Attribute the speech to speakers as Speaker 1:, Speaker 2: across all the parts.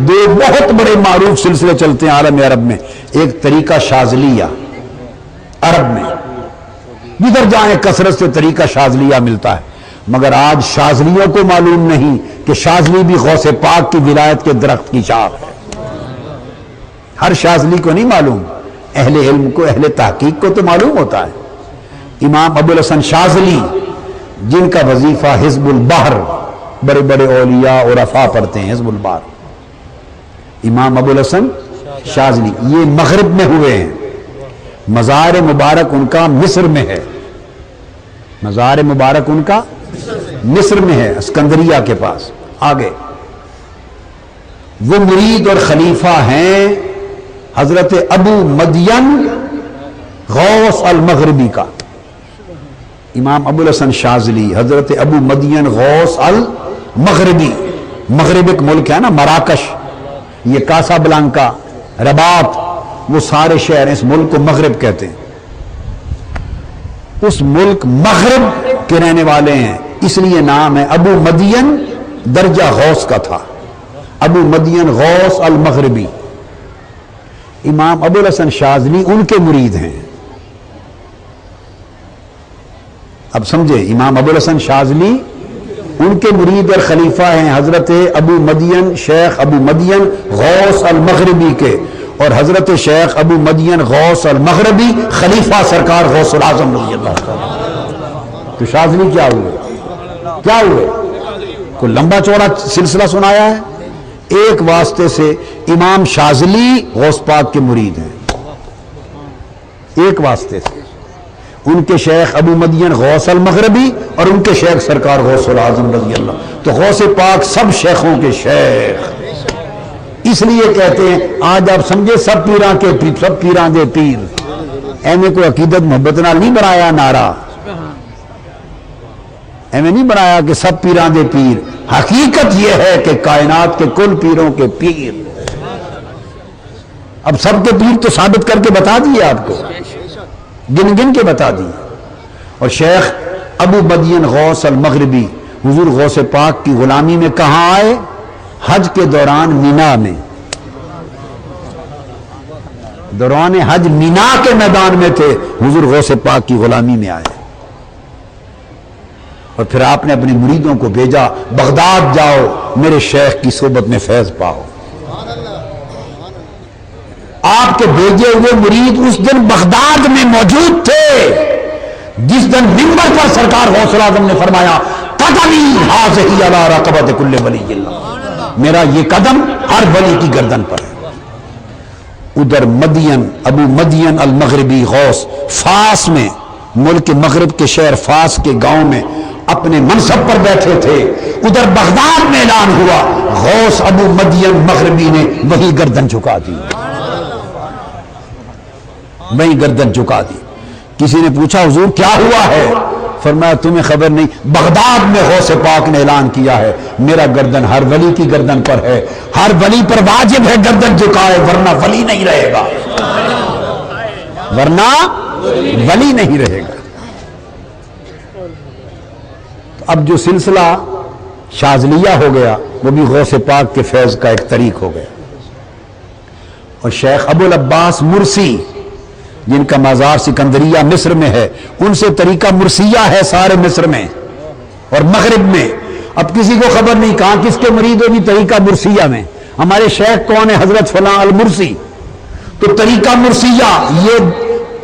Speaker 1: دو بہت بڑے معروف سلسلے چلتے ہیں عالم عرب میں، ایک طریقہ شاذلیہ عرب میں، جدھر جائیں کثرت سے طریقہ شاذلیہ ملتا ہے، مگر آج شاذلیوں کو معلوم نہیں کہ شاذلی بھی غوث پاک کی ولایت کے درخت کی شاخ ہے۔ ہر شاذلی کو نہیں معلوم، اہل علم کو، اہل تحقیق کو تو معلوم ہوتا ہے۔ امام ابو الحسن شاذلی جن کا وظیفہ حزب البحر، بڑے بڑے اولیاء عرفاء پڑھتے ہیں حزب البحر، امام ابو الحسن شاذلی یہ مغرب میں ہوئے ہیں، مزار مبارک ان کا مصر میں ہے، مزار مبارک ان کا مصر میں ہے، اسکندریہ کے پاس۔ آگے وہ مرید اور خلیفہ ہیں حضرت ابو مدین غوث المغربی کا۔ امام ابو الحسن شاذلی حضرت ابو مدین غوث المغربی، مغرب ایک ملک ہے نا، مراکش، یہ کاسا بلانکا، رباط، وہ سارے شہر اس ملک کو مغرب کہتے ہیں۔ اس ملک مغرب کے رہنے والے ہیں، اس لیے نام ہے ابو مدین، درجہ غوث کا تھا، ابو مدین غوث المغربی۔ امام ابو الحسن شاذلی ان کے مرید ہیں۔ اب سمجھے، امام ابو الحسن شاذلی ان کے مرید اور خلیفہ ہیں حضرت ابو مدین، شیخ ابو مدین غوث المغربی کے، اور حضرت شیخ ابو مدین غوث المغربی خلیفہ سرکار غوث العظم رضی اللہ تعالیٰ۔ تو شاذلی کیا ہوئے؟ کیا ہوئے؟ کوئی لمبا چوڑا سلسلہ سنایا ہے؟ ایک واسطے سے امام شاذلی غوث پاک کے مرید ہیں، ایک واسطے سے، ان کے شیخ ابو مدین غوث المغربی اور ان کے شیخ سرکار غوث العظم رضی اللہ۔ تو غوث پاک سب شیخوں کے شیخ، اس لیے کہتے ہیں آج آپ سمجھے سب پیراں کے پیر، سب پیراں دے پیر، ایویں کوئی عقیدت محبت نال نہیں بنایا نعرہ، ایویں نہیں بنایا کہ سب پیراں دے پیر، حقیقت یہ ہے کہ کائنات کے کل پیروں کے پیر۔ اب سب کے پیر تو ثابت کر کے بتا دیے آپ کو، گن گن کے بتا دیے۔ اور شیخ ابو مدین غوث المغربی حضور غوث پاک کی غلامی میں کہاں آئے؟ حج کے دوران مینا میں، دوران حج مینا کے میدان میں تھے، حضور غوث پاک کی غلامی میں آئے، اور پھر آپ نے اپنے مریدوں کو بھیجا بغداد جاؤ، میرے شیخ کی صحبت میں فیض پاؤ۔ آپ کے بھیجے ہوئے مرید اس دن بغداد میں موجود تھے جس دن منبر پر سرکار غوث العظم نے فرمایا قدمی ھذہ علی رقبۃ کل ولی اللہ، میرا یہ قدم ہر ولی کی گردن پر ہے۔ ادھر مدین ابو مدین المغربی غوث فاس میں، ملک مغرب کے شہر فاس کے گاؤں میں اپنے منصب پر بیٹھے تھے، ادھر بغداد میں اعلان ہوا، غوث ابو مدین مغربی نے وہی گردن جھکا دی، وہی گردن جھکا دی۔ کسی نے پوچھا حضور کیا ہوا ہے؟ فرمایا تمہیں خبر نہیں، بغداد میں غوث پاک نے اعلان کیا ہے میرا گردن ہر ولی کی گردن پر ہے، ہر ولی پر واجب ہے گردن جھکائے، ورنہ ولی نہیں رہے گا، ورنہ ولی نہیں رہے گا۔ اب جو سلسلہ شاذلیہ ہو گیا وہ بھی غوث پاک کے فیض کا ایک طریق ہو گیا۔ اور شیخ ابو العباس مرسی جن کا مزار سکندریہ مصر میں ہے، ان سے طریقہ مرسیہ ہے سارے مصر میں اور مغرب میں۔ اب کسی کو خبر نہیں کہاں کس کے مرید ہوگی طریقہ مرسیہ میں، ہمارے شیخ کون ہے؟ حضرت فلاں المرسی۔ تو طریقہ مرسیہ یہ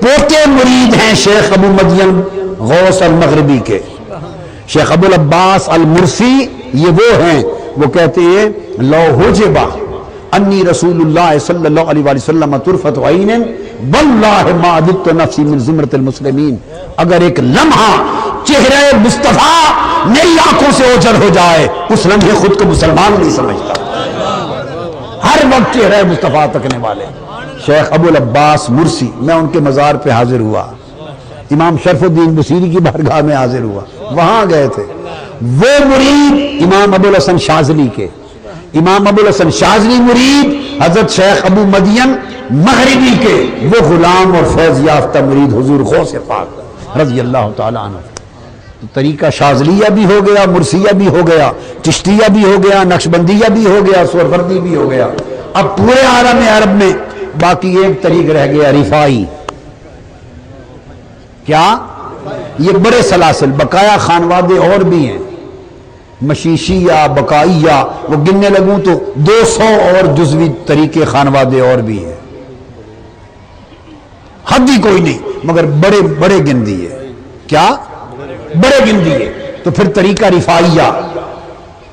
Speaker 1: پوتے مرید ہیں شیخ ابو مدین غوث المغربی کے۔ شیخ ابو العباس المرسی یہ وہ ہیں، وہ کہتے ہیں لو حجبہ انی رسول اللہ صلی اللہ علیہ وآلہ وسلم طرفت عین واللہ ما عددت نفسی من زمرۃ المسلمین، اگر ایک لمحہ چہرہ مصطفیٰ میری آنکھوں سے اوجھل ہو جائے اس لمحے خود کو مسلمان نہیں سمجھتا، ہر وقت چہرہ مصطفیٰ تکنے والے۔ شیخ ابو العباس مرسی، میں ان کے مزار پہ حاضر ہوا، امام شرف الدین بصیری کی بارگاہ میں حاضر ہوا، وہاں گئے تھے۔ وہ مرید امام ابو الحسن شاذلی کے، امام ابو الحسن شاذلی مرید حضرت شیخ ابو مدین مغربی کے، وہ غلام اور فیض یافتہ مرید حضور غوث پاک رضی اللہ تعالی عنہ۔ تو طریقہ شاذلیہ بھی ہو گیا، مرسیہ بھی ہو گیا، چشتیہ بھی ہو گیا، نقشبندیہ بھی ہو گیا، سورفردی بھی ہو گیا. اب پورے عالم عرب میں باقی ایک طریق رہ گیا، رفاعی. کیا؟ یہ بڑے سلاسل بقایا خانوادے اور بھی ہیں، مشیشیہ، بقائیہ، وہ گننے لگوں تو 200 اور جزوی طریقے خانوادے اور بھی ہیں، حد ہی کوئی نہیں، مگر بڑے بڑے گن دیے. کیا؟ بڑے گن دیے. تو پھر طریقہ رفاعیہ،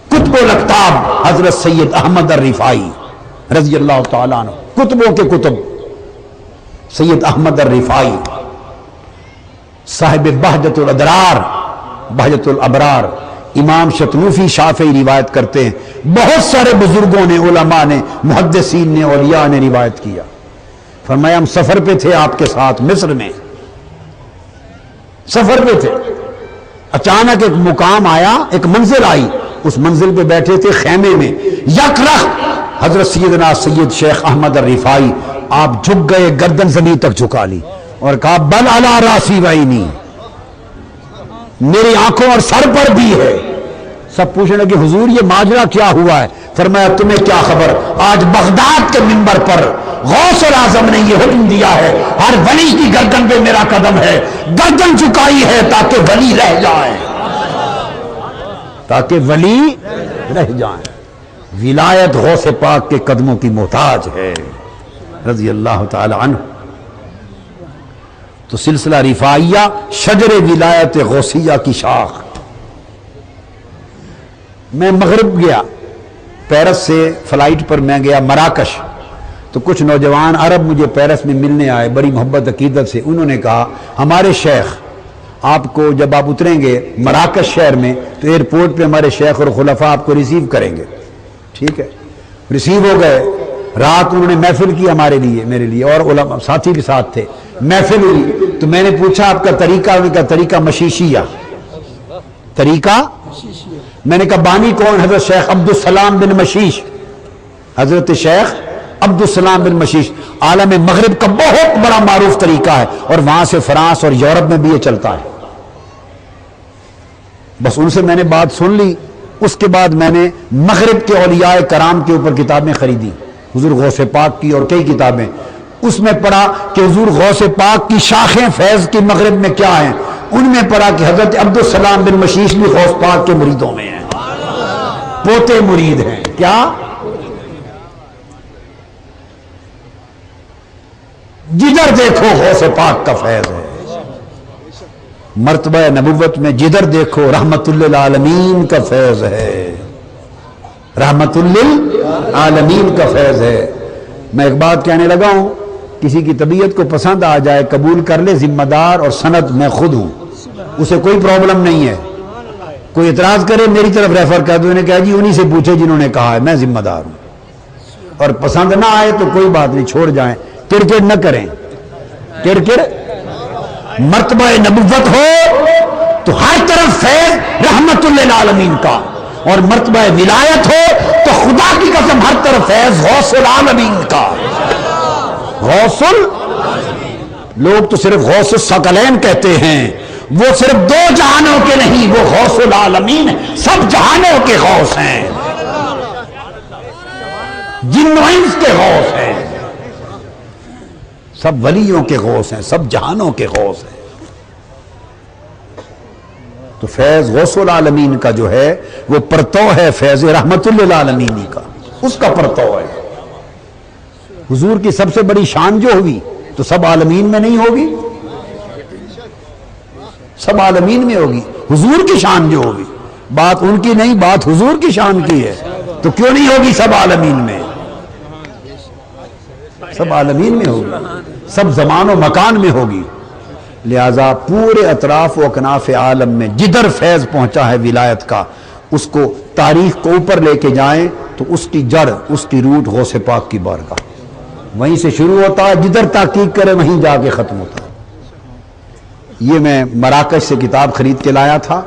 Speaker 1: کتب الاقطاب حضرت سید احمد الرفاعی رضی اللہ تعالیٰ عنہ، کتبوں کے کتب سید احمد الرفاعی صاحب بہجت الادرار، بہجت الابرار. امام شتنوفی شافعی روایت کرتے ہیں، بہت سارے بزرگوں نے، علماء نے، محدثین نے، اولیاء نے روایت کیا. فرمایا ہم سفر پہ تھے آپ کے ساتھ مصر میں، سفر پہ تھے، اچانک ایک مقام آیا، ایک منزل آئی، اس منزل پہ بیٹھے تھے خیمے میں، یک رخت حضرت سیدنا سید شیخ احمد الرفاعی آپ جھک گئے، گردن زمین تک جھکا لی اور کہا بل علی راسی وعینی، میری آنکھوں اور سر پر بھی ہے. سب پوچھنے لگے حضور یہ ماجرا کیا ہوا ہے؟ فرمایا تمہیں کیا خبر، آج بغداد کے منبر پر غوث الاعظم نے یہ حکم دیا ہے، ہر ولی کی گردن پہ میرا قدم ہے، گردن چکائی ہے تاکہ ولی رہ جائیں، تاکہ ولی رہ جائیں. ولایت غوث پاک کے قدموں کی محتاج ہے رضی اللہ تعالی عنہ. تو سلسلہ رفاعیہ شجر ولایت غوثیہ کی شاخ. میں مغرب گیا، پیرس سے فلائٹ پر میں گیا مراکش، تو کچھ نوجوان عرب مجھے پیرس میں ملنے آئے بڑی محبت عقیدت سے. انہوں نے کہا ہمارے شیخ آپ کو، جب آپ اتریں گے مراکش شہر میں تو ایئرپورٹ پہ ہمارے شیخ اور خلفاء آپ کو ریسیو کریں گے. ٹھیک ہے، ریسیو ہو گئے. رات انہوں نے محفل کی ہمارے لیے، میرے لیے، اور علماء ساتھی بھی ساتھ تھے. محفل ہوئی تو میں نے پوچھا آپ کا طریقہ، انہوں نے کہا طریقہ مشیشیہ. طریقہ میں نے کہا بانی کون؟ حضرت شیخ عبدالسلام بن مشیش، حضرت شیخ عبدالسلام بن مشیش. عالم مغرب کا بہت بڑا معروف طریقہ ہے، اور وہاں سے فرانس اور یورپ میں بھی یہ چلتا ہے. بس ان سے میں نے بات سن لی. اس کے بعد میں نے مغرب کے اولیاء کرام کے اوپر کتابیں خریدی، حضور غوث پاک کی اور کئی کتابیں. اس میں پڑھا کہ حضور غوث پاک کی شاخیں فیض کی مغرب میں کیا ہیں. ان میں پڑھا کہ حضرت عبدالسلام بن مشیش بھی غوث پاک کے مریدوں میں ہیں، پوتے مرید ہیں. کیا؟ جدھر دیکھو غوث پاک کا فیض ہے. مرتبہ نبوت میں جدھر دیکھو رحمت للعالمین کا فیض ہے، رحمت للعالمین کا فیض ہے. میں ایک بات کہنے لگا ہوں، کسی کی طبیعت کو پسند آ جائے قبول کر لے، ذمہ دار اور سند میں خود ہوں، اسے کوئی پرابلم نہیں ہے. کوئی اعتراض کرے میری طرف ریفر کر دو، انہیں کہا جی انہی سے پوچھے جنہوں نے کہا ہے، میں ذمہ دار ہوں. اور پسند نہ آئے تو کوئی بات نہیں، چھوڑ جائیں، کرکٹ نہ کریں. کرکٹ مرتبہ نبوت ہو تو ہر طرف فیض رحمت للعالمین کا، اور مرتبہ ولایت ہو تو خدا کی قسم ہر طرف فیض غوث العالمین کا. غوث لوگ تو صرف غوث الثقلین کہتے ہیں، وہ صرف دو جہانوں کے نہیں، وہ غوث العالمین سب جہانوں کے غوث ہیں، جن و انس کے غوث ہیں، سب ولیوں کے غوث ہیں، سب جہانوں کے غوث ہیں. تو فیض غوث العالمین کا جو ہے وہ پرتو ہے فیض رحمت للعالمین کا، اس کا پرتو ہے. حضور کی سب سے بڑی شان جو ہوئی تو سب عالمین میں نہیں ہوگی، سب عالمین میں ہوگی. حضور کی شان جو ہوگی، بات ان کی نہیں، بات حضور کی شان کی ہے، تو کیوں نہیں ہوگی سب عالمین میں؟ سب عالمین میں ہوگی، سب زمان و مکان میں ہوگی. لہذا پورے اطراف و اکناف عالم میں جدھر فیض پہنچا ہے ولایت کا، اس کو تاریخ کو اوپر لے کے جائیں تو اس کی جڑ، اس کی روٹ غوث پاک کی بارگاہ، وہیں سے شروع ہوتا ہے، جدھر تحقیق کرے وہیں جا کے ختم ہوتا ہے. یہ میں مراکش سے کتاب خرید کے لایا تھا.